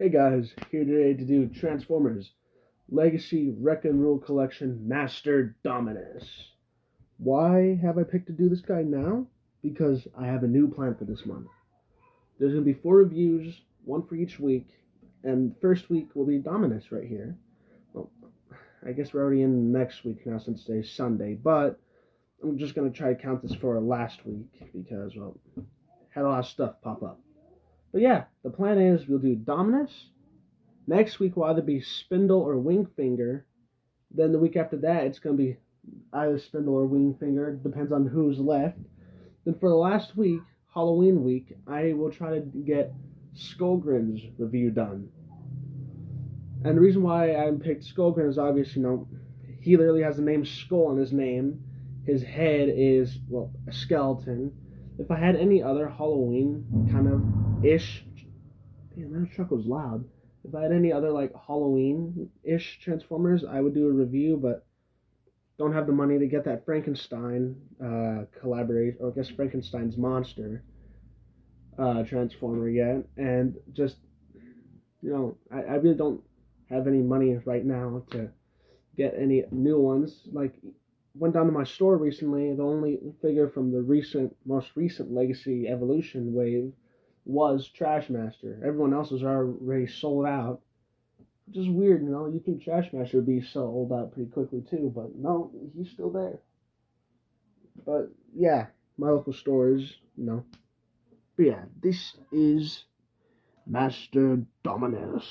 Hey guys, here today to do Transformers Legacy Wreck and Rule Collection Masterdominus. Why have I picked to do this guy now? Because I have a new plan for this month. There's going to be 4 reviews, 1 for each week, and first week will be Dominus right here. Well, I guess we're already in next week now since today's Sunday, but I'm just going to try to count this for last week because, well, had a lot of stuff pop up. But yeah, the plan is we'll do Dominus. Next week will either be Spindle or Wingfinger. Then the week after that, it's going to be either Spindle or Wingfinger. Depends on who's left. Then for the last week, Halloween week, I will try to get Skullgrin's review done. And the reason why I picked Skullgrin is obvious, he literally has the name Skull on his name. His head is, well, a skeleton. If I had any other Halloween kind of ish, damn, that truck was loud. If I had any other like Halloween-ish Transformers, I would do a review, but don't have the money to get that Frankenstein collaboration, or I guess Frankenstein's monster Transformer yet, and just, I really don't have any money right now to get any new ones. Like, went down to my store recently, the only figure from the most recent Legacy Evolution wave was Trashmaster. Everyone else is already sold out. Which is weird, you think Trashmaster would be sold out pretty quickly too, but no, he's still there. But yeah, my local stores, But yeah, this is Masterdominus.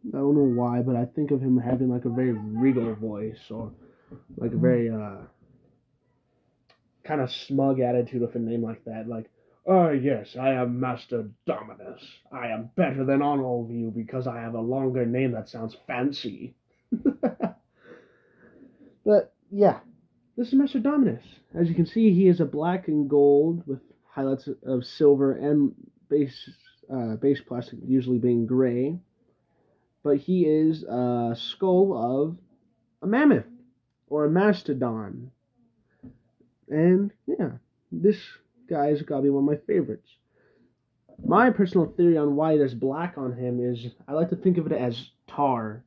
I don't know why, but I think of him having like a very regal voice, or like a very kind of smug attitude with a name like that. Like, oh yes, I am Masterdominus. I am better than all of you because I have a longer name that sounds fancy. But yeah, this is Masterdominus. As you can see, he is a black and gold with highlights of silver and base plastic usually being gray. But he is a skull of a mammoth or a mastodon. And yeah, this guy's got to be one of my favorites. My personal theory on why there's black on him is I like to think of it as tar.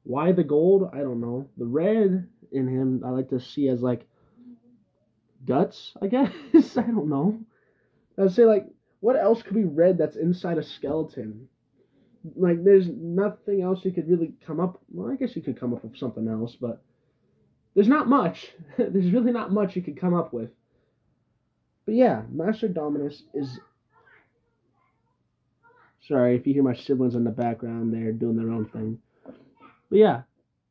Why the gold? I don't know. The red in him I like to see as like guts, I guess. I don't know. I'd say, like, what else could be red that's inside a skeleton? Like, there's nothing else you could really come up. Well, I guess you could come up with something else, but there's not much. There's really not much you could come up with. But yeah, Masterdominus is... Sorry if you hear my siblings in the background, they're doing their own thing. But yeah,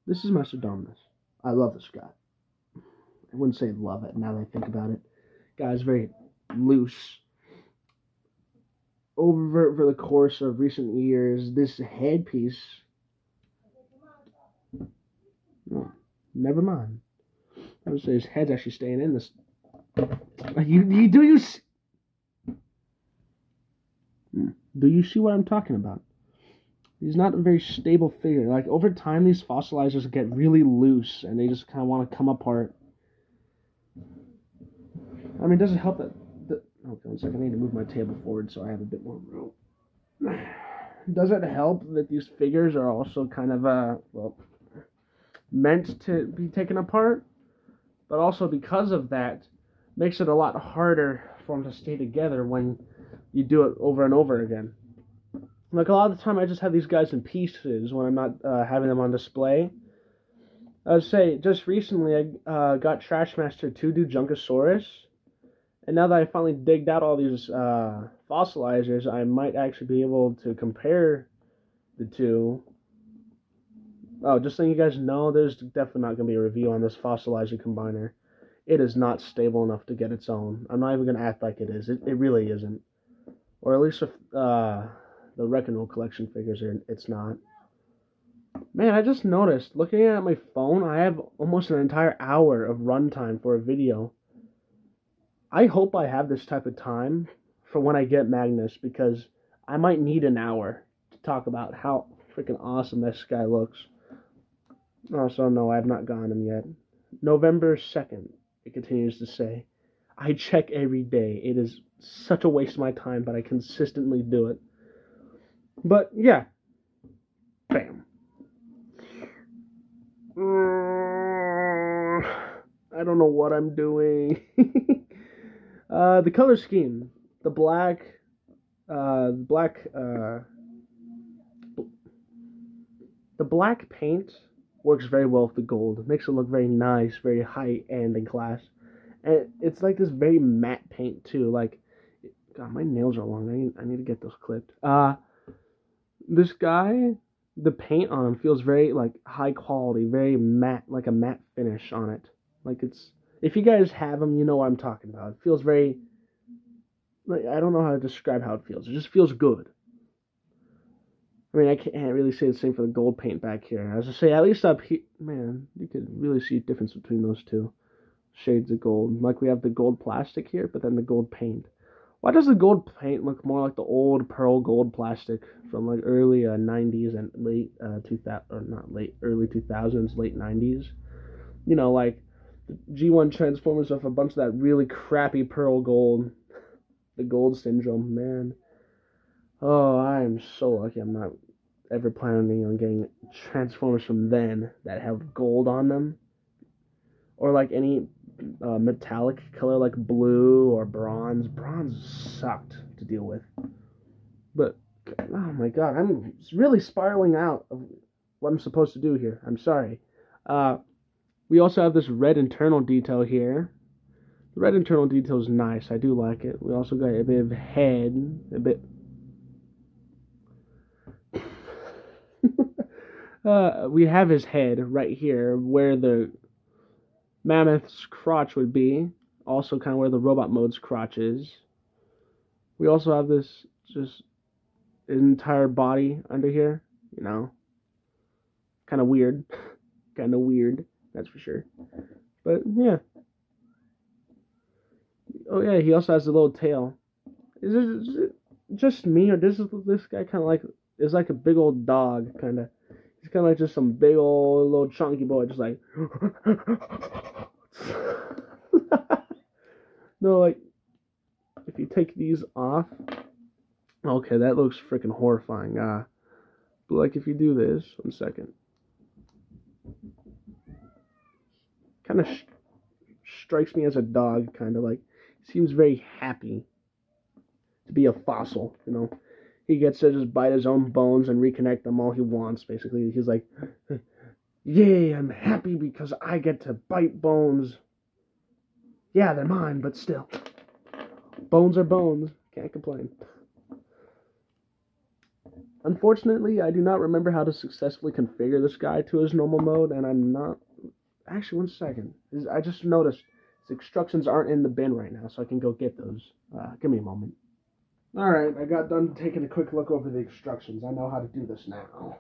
this is Masterdominus. I love this guy. I wouldn't say love it now that I think about it. Guy's very loose. Over the course of recent years, this headpiece... Oh, never mind. I would say his head's actually staying in this. Do you see what I'm talking about? He's not a very stable figure. Like, over time, these fossilizers get really loose, and they just kind of want to come apart. I mean, it doesn't help that... Okay, one second. I need to move my table forward so I have a bit more room. Does it help that these figures are also kind of, meant to be taken apart? But also, because of that, makes it a lot harder for them to stay together when you do it over and over again. Like, a lot of the time, I just have these guys in pieces when I'm not having them on display. I would say, just recently, I got Trashmaster to do Junkosaurus. And now that I finally digged out all these fossilizers, I might actually be able to compare the two. Oh, just so you guys know, there's definitely not going to be a review on this fossilizer combiner. It is not stable enough to get its own. I'm not even going to act like it is. It really isn't. Or at least with the Wreck and Roll collection figures, it's not. Man, I just noticed, looking at my phone, I have almost an entire hour of runtime for a video. I hope I have this type of time for when I get Magnus, because I might need an hour to talk about how freaking awesome this guy looks. Also, no, I have not gotten him yet. November 2nd, it continues to say. I check every day. It is such a waste of my time, but I consistently do it. But yeah, Bam. I don't know what I'm doing. The color scheme, the black, uh, black, uh, the black paint works very well with the gold. It makes it look very nice, very high end and class. And it's like this very matte paint too. Like, God, my nails are long. I need to get those clipped. This guy, the paint on him feels very like high quality, very matte, like a matte finish on it. Like it's, if you guys have them, you know what I'm talking about. It feels very, like, I don't know how to describe how it feels. It just feels good. I mean, I can't really say the same for the gold paint back here. As I say, at least up here, man, you could really see a difference between those two shades of gold. Like we have the gold plastic here, but then the gold paint. Why does the gold paint look more like the old pearl gold plastic from like early 90s and late 2000, or not late, early 2000s, late 90s? You know, like the G1 Transformers with a bunch of that really crappy pearl gold. The gold syndrome, man. Oh, I am so lucky I'm not ever planning on getting Transformers from then that have gold on them. Or like any metallic color like blue or bronze. Bronze sucked to deal with. But, oh my god, I'm really spiraling out of what I'm supposed to do here. I'm sorry. We also have this red internal detail here. The red internal detail is nice. I do like it. We also got a bit of head, a bit... we have his head right here where the Mammoth's crotch would be. Also kind of where the Robot Mode's crotch is. We also have this just entire body under here. You know. Kind of weird. Kind of weird. That's for sure. But yeah. Oh yeah, he also has a little tail. Is it just me, or this guy kind of like is like a big old dog kind of? He's kind of like just some big old little chunky boy, just like. No, like if you take these off, okay, that looks freaking horrifying. But like if you do this, 1 second, kind of strikes me as a dog, kind of like seems very happy to be a fossil, you know. He gets to just bite his own bones and reconnect them all he wants, basically. He's like, yay, I'm happy because I get to bite bones. Yeah, they're mine, but still. Bones are bones. Can't complain. Unfortunately, I do not remember how to successfully configure this guy to his normal mode, and I'm not... Actually, 1 second. I just noticed his instructions aren't in the bin right now, so I can go get those. Give me a moment. Alright, I got done taking a quick look over the instructions. I know how to do this now.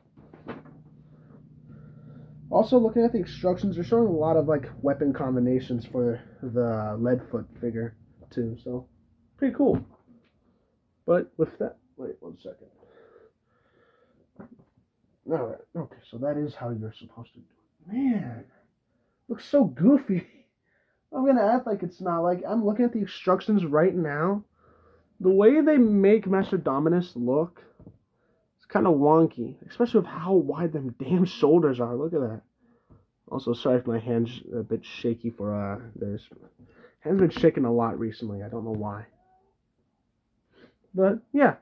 Also, looking at the instructions, they're showing a lot of like weapon combinations for the Leadfoot figure too, so pretty cool. But with that, wait 1 second. Alright, okay, so that is how you're supposed to do it. Man, looks so goofy. I'm gonna act like it's not. Like, I'm looking at the instructions right now. The way they make Masterdominus look, it's kind of wonky, especially with how wide them damn shoulders are. Look at that. Also, sorry if my hand's a bit shaky for this. Hand's been shaking a lot recently. I don't know why. But yeah,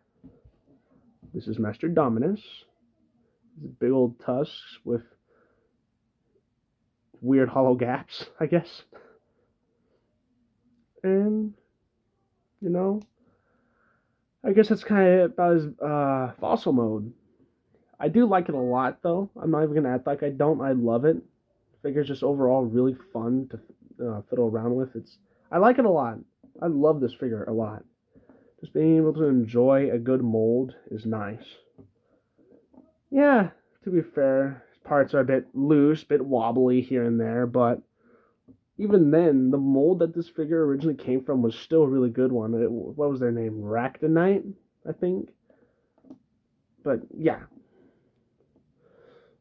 this is Masterdominus. Big old tusks with weird hollow gaps, I guess. And you know, I guess that's kind of about his fossil mode. I do like it a lot, though. I'm not even going to act like I don't. I love it. The figure's just overall really fun to fiddle around with. I like it a lot. I love this figure a lot. Just being able to enjoy a good mold is nice. Yeah, to be fair, parts are a bit loose, a bit wobbly here and there, but even then, the mold that this figure originally came from was still a really good one. What was their name? Ractonite, I think? But, yeah.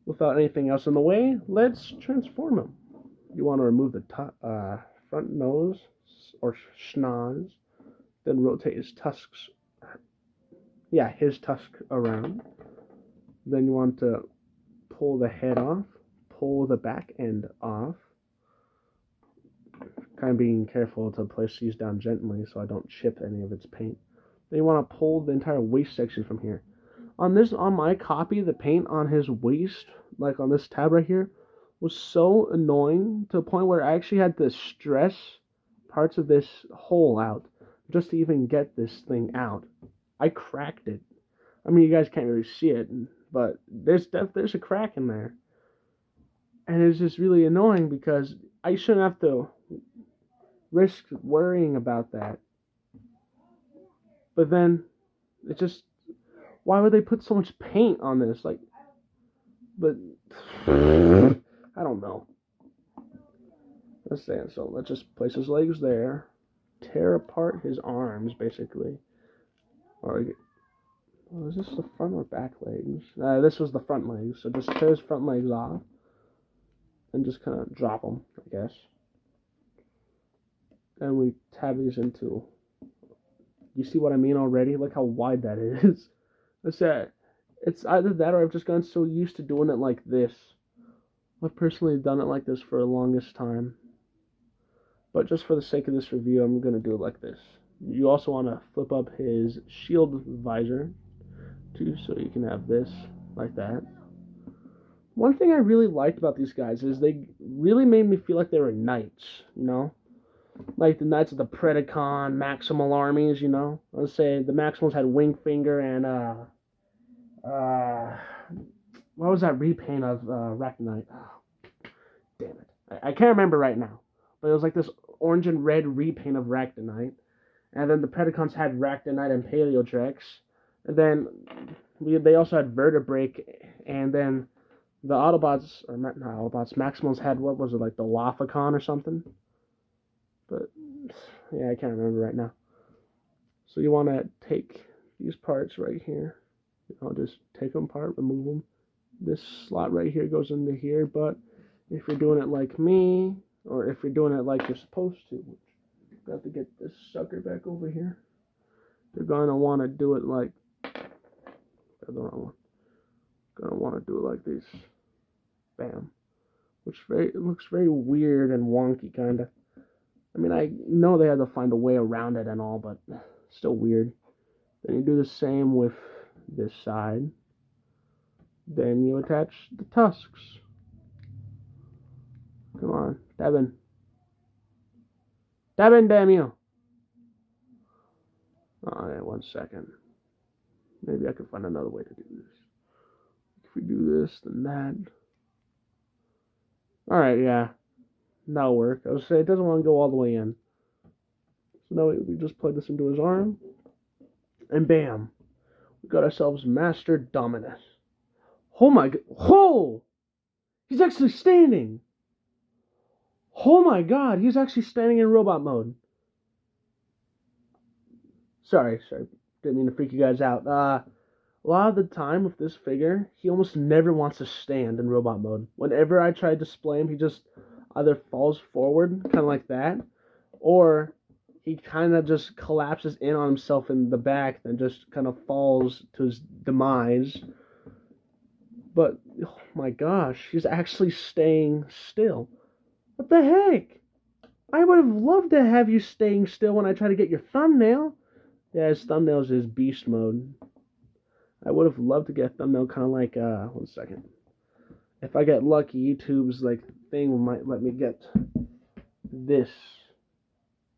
Without anything else in the way, let's transform him. You want to remove the front nose, or schnoz, then rotate his tusks. Yeah, his tusk around. Then you want to pull the head off, pull the back end off. Kind of being careful to place these down gently so I don't chip any of its paint. Then you want to pull the entire waist section from here. On my copy, the paint on his waist, like on this tab right here, was so annoying to the point where I actually had to stress parts of this hole out just to even get this thing out. I cracked it. I mean, you guys can't really see it, but there's a crack in there. And it's just really annoying because I shouldn't have to risk worrying about that. But then, it just, why would they put so much paint on this? Like, but, I don't know. Let's say, so let's just place his legs there, tear apart his arms, basically. Or, is this the front or back legs? This was the front legs, so just tear his front legs off, and just kind of drop them, I guess. And we tab these into, you see what I mean already? Look how wide that is. I said, it's either that or I've just gotten so used to doing it like this. I've personally done it like this for the longest time. But just for the sake of this review, I'm going to do it like this. You also want to flip up his shield visor, too, so you can have this, like that. One thing I really liked about these guys is they really made me feel like they were knights, you know? Like the Knights of the Predacon, Maximal armies, you know? Let's say the Maximals had Wingfinger and, what was that repaint of Reckonite? Oh, damn it. I can't remember right now. But it was like this orange and red repaint of Reckonite. And then the Predacons had Reckonite and Paleotrex. And then they also had Vertebrake. And then the Autobots, or not Autobots, Maximals had, what was it, like the Lophicon or something? But, yeah, I can't remember right now. So you want to take these parts right here. I'll just take them apart, remove them. This slot right here goes into here, but if you're doing it like me, or if you're doing it like you're supposed to, you have to get this sucker back over here. You're going to want to do it like, the wrong one. Going to want to do it like this. Bam. Which it looks very weird and wonky, kind of. I mean, I know they had to find a way around it and all, but still weird. Then you do the same with this side. Then you attach the tusks. Come on, Devin. Devin, damn you. Oh, yeah, 1 second. Maybe I can find another way to do this. If we do this, then that. Alright, yeah. That'll work. I was saying it doesn't want to go all the way in. So now we just plug this into his arm. And bam. We got ourselves Masterdominus. Oh my god. Oh! He's actually standing! Oh my god, he's actually standing in robot mode. Sorry. Didn't mean to freak you guys out. A lot of the time with this figure, he almost never wants to stand in robot mode. Whenever I try to display him, he just either falls forward, kind of like that, or he kind of just collapses in on himself in the back, then just kind of falls to his demise. But, oh my gosh, he's actually staying still. What the heck? I would have loved to have you staying still when I try to get your thumbnail. Yeah, his thumbnail is his beast mode. I would have loved to get a thumbnail kind of like, 1 second. If I get lucky, YouTube's like thing might let me get this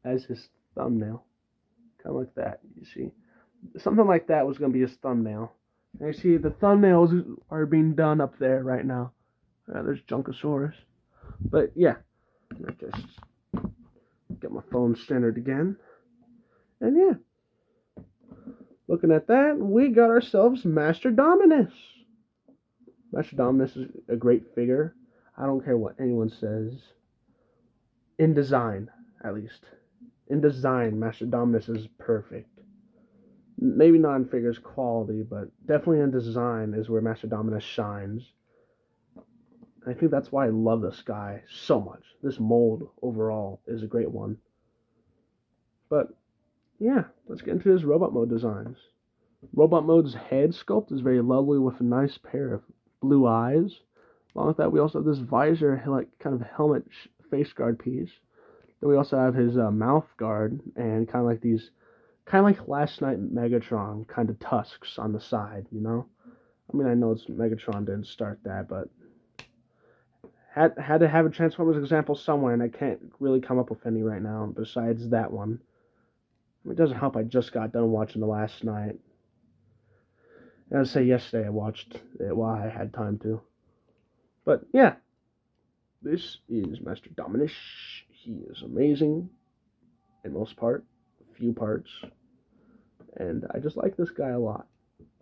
as his thumbnail. Kind of like that, you see. Something like that was going to be his thumbnail. And you see, the thumbnails are being done up there right now. There's Junkosaurus. But yeah, I just get my phone centered again. And yeah, looking at that, we got ourselves Masterdominus. Masterdominus is a great figure. I don't care what anyone says. In design, at least. In design, Masterdominus is perfect. Maybe not in figures quality, but definitely in design is where Masterdominus shines. I think that's why I love this guy so much. This mold overall is a great one. But yeah, let's get into his robot mode designs. Robot mode's head sculpt is very lovely with a nice pair of blue eyes. Along with that, we also have this visor, like kind of helmet face guard piece. Then we also have his mouth guard and kind of like these, kind of like last night Megatron kind of tusks on the side, you know? I mean, I know it's Megatron didn't start that, but had to have a Transformers example somewhere, and I can't really come up with any right now besides that one. It doesn't help I just got done watching the last night. And I'd say yesterday I watched it while I had time to. But yeah, this is Masterdominus. He is amazing in most part, few parts. And I just like this guy a lot.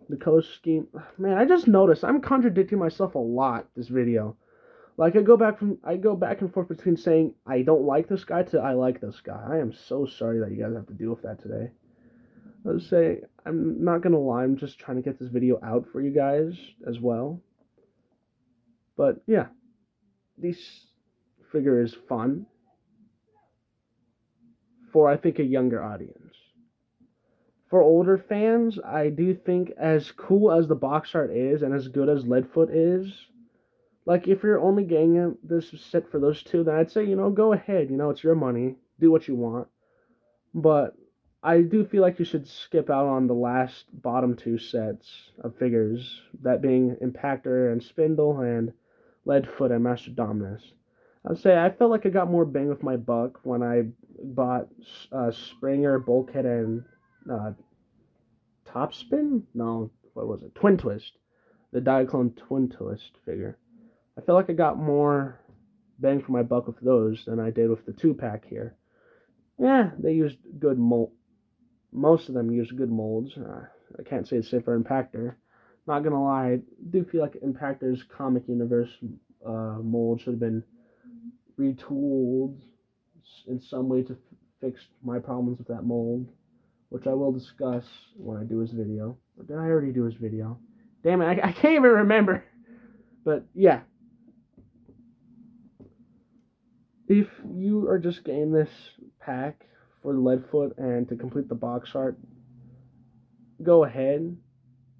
The color scheme, man, I just noticed I'm contradicting myself a lot this video. Like I go back and forth between saying I don't like this guy to I like this guy. I am so sorry that you guys have to deal with that today. Let's say I'm not gonna lie, I'm just trying to get this video out for you guys as well. But yeah, this figure is fun for I think a younger audience. For older fans, I do think as cool as the box art is and as good as Leadfoot is, like, if you're only getting this set for those two, then I'd say, go ahead. It's your money. Do what you want. But I do feel like you should skip out on the last bottom two sets of figures, that being Impactor and Spindle and Leadfoot and Masterdominus. I'd say I felt like I got more bang with my buck when I bought Springer, Bulkhead, and Topspin? No, what was it? Twin Twist. The Diaclone Twin Twist figure. I feel like I got more bang for my buck with those than I did with the 2-pack here. Yeah, they used good mold. Most of them used good molds. I can't say the same for Impactor. Not gonna lie, I do feel like Impactor's comic universe mold should have been retooled in some way to fix my problems with that mold, which I will discuss when I do his video. Or did I already do his video? Damn it, I can't even remember. But yeah. If you are just getting this pack for the Leadfoot and to complete the box art, go ahead.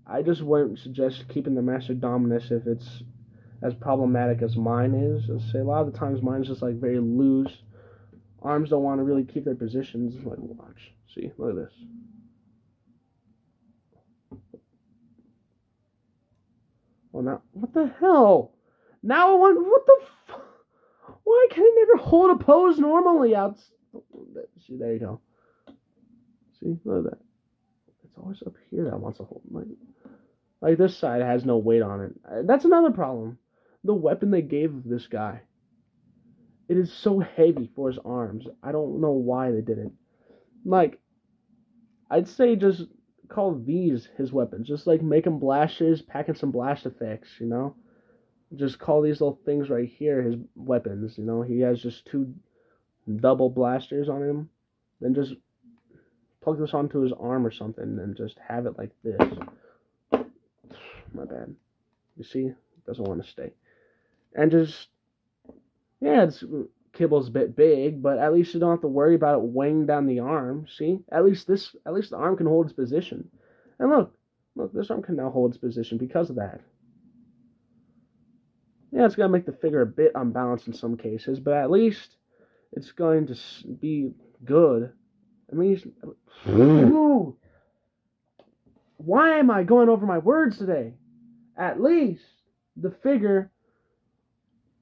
I just wouldn't suggest keeping the Masterdominus if it's as problematic as mine is. I'd say a lot of the times mine's just like very loose. Arms don't want to really keep their positions. Like, watch. See, look at this. Well, now, what the hell? Now I want, what the fuck? Why can I never hold a pose normally out? See, there you go. See, look at that. It's always up here that wants to hold. Like this side has no weight on it. That's another problem. The weapon they gave this guy. It is so heavy for his arms. I don't know why they did it. Like, I'd say just call these his weapons. Just like make him blasters, pack in some blast effects, Just call these little things right here his weapons, He has just 2 double blasters on him. Then just plug this onto his arm or something and just have it like this. My bad. You see? It doesn't want to stay. And just, yeah, Kibble's a bit big, but at least you don't have to worry about it weighing down the arm. See? At least the arm can hold its position. And look, this arm can now hold its position because of that. Yeah, it's going to make the figure a bit unbalanced in some cases, but at least it's going to be good. I mean, why am I going over my words today? At least the figure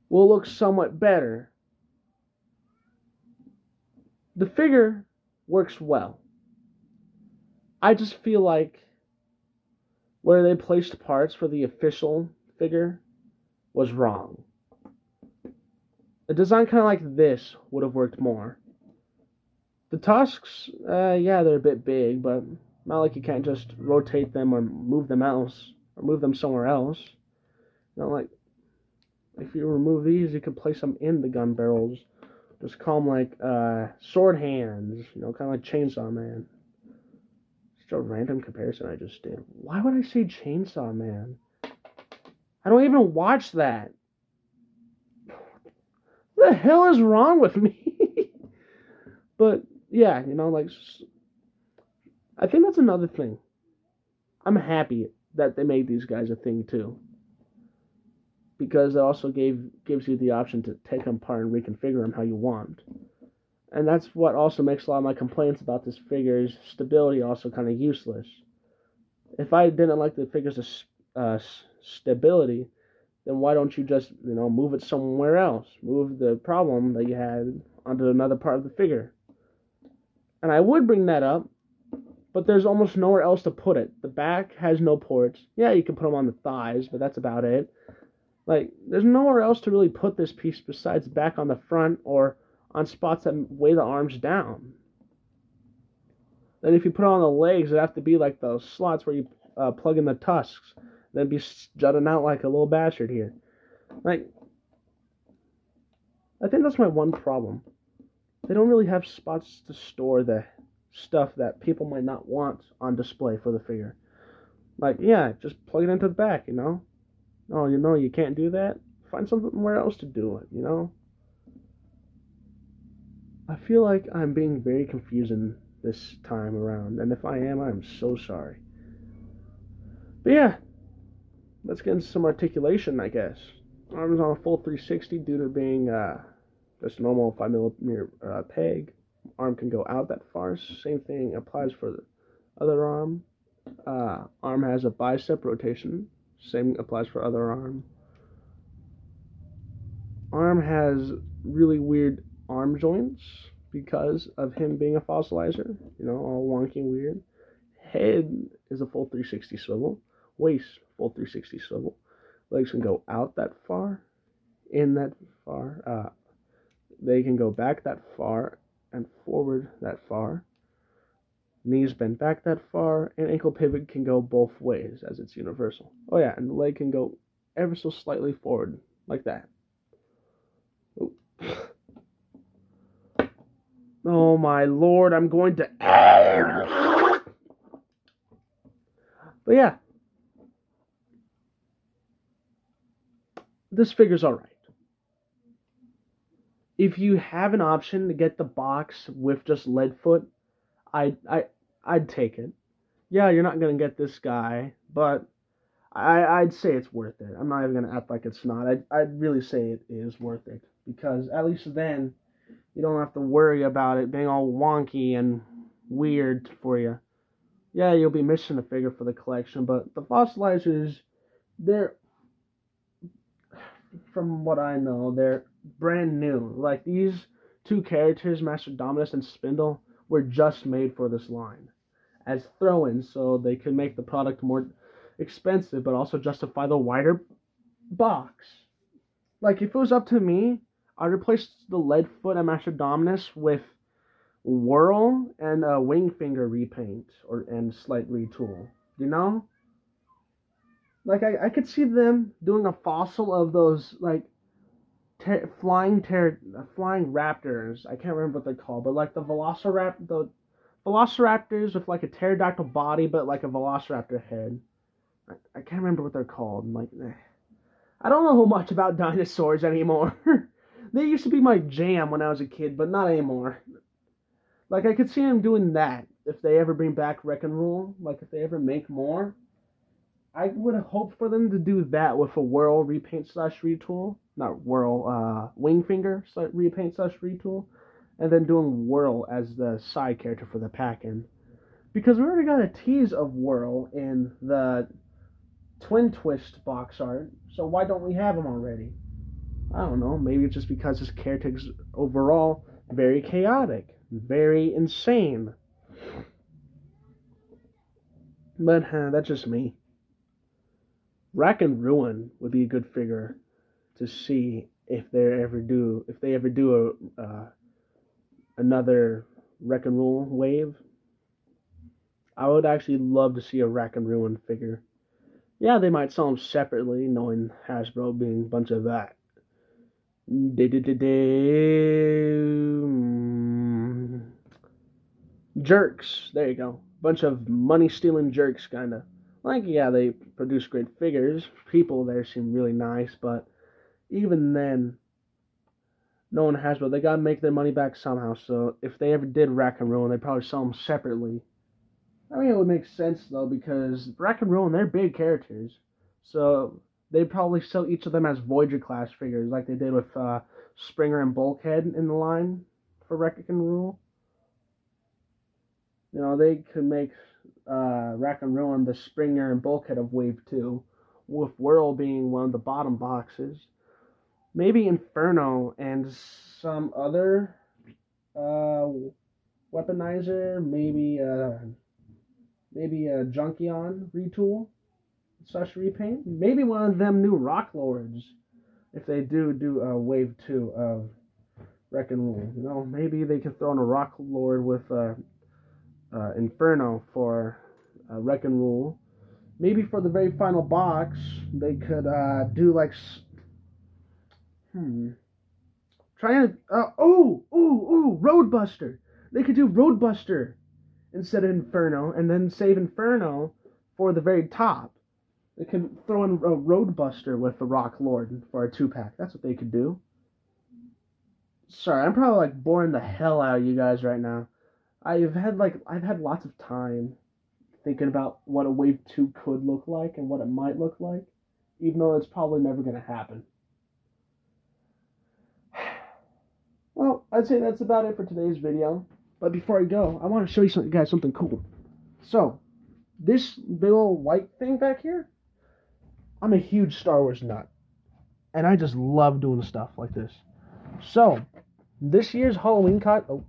will look somewhat better. The figure works well. I just feel like where they placed parts for the official figure was wrong. A design kind of like this would have worked more. The tusks, yeah, they're a bit big, but not like you can't just rotate them or move them else, or move them somewhere else. Like, if you remove these, you could place them in the gun barrels. Just call them like, sword hands, kind of like Chainsaw Man. Just a random comparison I just did. Why would I say Chainsaw Man? I don't even watch that. What the hell is wrong with me? But, yeah, like, I think that's another thing. I'm happy that they made these guys a thing, too. because it also gives you the option to take them apart and reconfigure them how you want. And that's what also makes a lot of my complaints about this figure's stability also kind of useless. If I didn't like the figure's stability, then why don't you just, move it somewhere else? Move the problem that you had onto another part of the figure. And I would bring that up, but there's almost nowhere else to put it. The back has no ports. Yeah, you can put them on the thighs, but that's about it. Like, there's nowhere else to really put this piece besides back on the front or on spots that weigh the arms down. Then if you put it on the legs, it'd have to be like those slots where you plug in the tusks. Then be jutting out like a little bastard here. Like, I think that's my one problem. They don't really have spots to store the stuff that people might not want on display for the figure. Like, yeah, just plug it into the back, Oh, you can't do that? Find somewhere else to do it, I feel like I'm being very confusing this time around, and if I am, I'm so sorry. But yeah, let's get into some articulation, I guess. Arms on a full 360 due to being just normal 5mm peg. Arm can go out that far. Same thing applies for the other arm. Arm has a bicep rotation. Same applies for other arm. Arm has really weird arm joints because of him being a fossilizer. All wonky and weird. Head is a full 360 swivel. Waist, full 360 swivel. Legs can go out that far, in that far. They can go back that far and forward that far. Knees bend back that far, and ankle pivot can go both ways, as it's universal. Oh yeah, and the leg can go ever so slightly forward, like that. Ooh. Oh my lord, I'm going to... But yeah. This figure's alright. If you have an option to get the box with just lead foot, I'd take it. Yeah, you're not gonna get this guy, but I'd say it's worth it. I'm not even gonna act like it's not. I'd really say it is worth it, because at least then you don't have to worry about it being all wonky and weird for you. Yeah, you'll be missing a figure for the collection, but the fossilizers, from what I know, they're brand new. Like, these two characters, Masterdominus and Spindle, were just made for this line as throw-ins, so they could make the product more expensive, but also justify the wider box. Like, if it was up to me, I'd replace the lead foot and Masterdominus with Whirl and a wing finger repaint and slight retool. Like, I could see them doing a fossil of those, like, flying raptors. I can't remember what they're called, but like the velociraptors with like a pterodactyl body, but like a velociraptor head. I can't remember what they're called. Like, I don't know much about dinosaurs anymore. They used to be my jam when I was a kid, but not anymore. Like, I could see them doing that if they ever bring back Wreck and Rule. Like, if they ever make more, I would hope for them to do that with a Whirl repaint / retool. Not Whirl, wing finger / repaint / retool. And then doing Whirl as the side character for the pack-in. Because we already got a tease of Whirl in the Twin Twist box art. So why don't we have him already? I don't know. Maybe it's just because his character's overall very chaotic. Very insane. But that's just me. Rack and Ruin would be a good figure to see if they ever do another Wreck and Rule wave. I would actually love to see a Rack and Ruin figure. Yeah, they might sell them separately, knowing Hasbro being a bunch of that. Jerks. There you go. Bunch of money-stealing jerks, kinda. Like, yeah, they produce great figures. People there seem really nice, but even then, no one has, but they gotta make their money back somehow. So if they ever did Rack and Ruin, they'd probably sell them separately. I mean, it would make sense, though, because Rack and Ruin, they're big characters. So they'd probably sell each of them as Voyager class figures, like they did with Springer and Bulkhead in the line for Wreck and Rule. You know, they could make Wreck and Ruin the Springer and Bulkhead of Wave 2, with Whirl being one of the bottom boxes. Maybe Inferno and some other weaponizer, maybe a Junkion retool / repaint. Maybe one of them new Rock Lords, if they do a Wave 2 of Wreck and Rule. You know, maybe they can throw in a Rock Lord with Inferno for Wreck and Rule. Maybe for the very final box, they could do like Roadbuster. They could do Roadbuster instead of Inferno, and then save Inferno for the very top. They could throw in a Roadbuster with the Rock Lord for a 2-pack. That's what they could do. Sorry, I'm probably like boring the hell out of you guys right now. I've had lots of time thinking about what a Wave 2 could look like and what it might look like, even though it's probably never going to happen. Well, I'd say that's about it for today's video. But before I go, I want to show you guys something cool. So, this big old white thing back here, I'm a huge Star Wars nut. And I just love doing stuff like this. So, this year's Halloween well,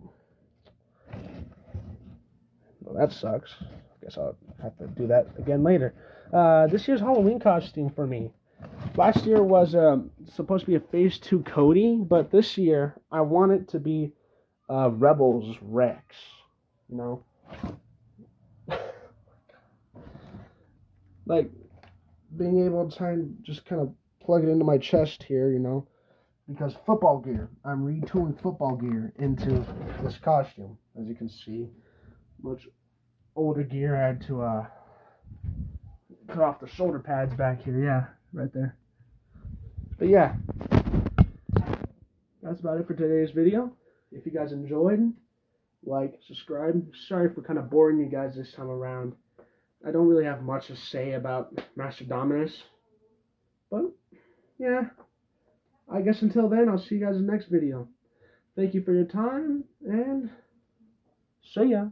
that sucks. I guess I'll have to do that again later. This year's Halloween costume for me. Last year was supposed to be a Phase 2 Cody, but this year I want it to be Rebels Rex. You know? Like, being able to try and just kind of plug it into my chest here, you know? Because football gear. I'm retooling football gear into this costume, as you can see. Much older gear. I had to cut off the shoulder pads back here. Yeah, right there. But yeah, that's about it for today's video. If you guys enjoyed, like, subscribe. Sorry for kind of boring you guys this time around. I don't really have much to say about Masterdominus. But, yeah. I guess until then, I'll see you guys in the next video. Thank you for your time, and see ya.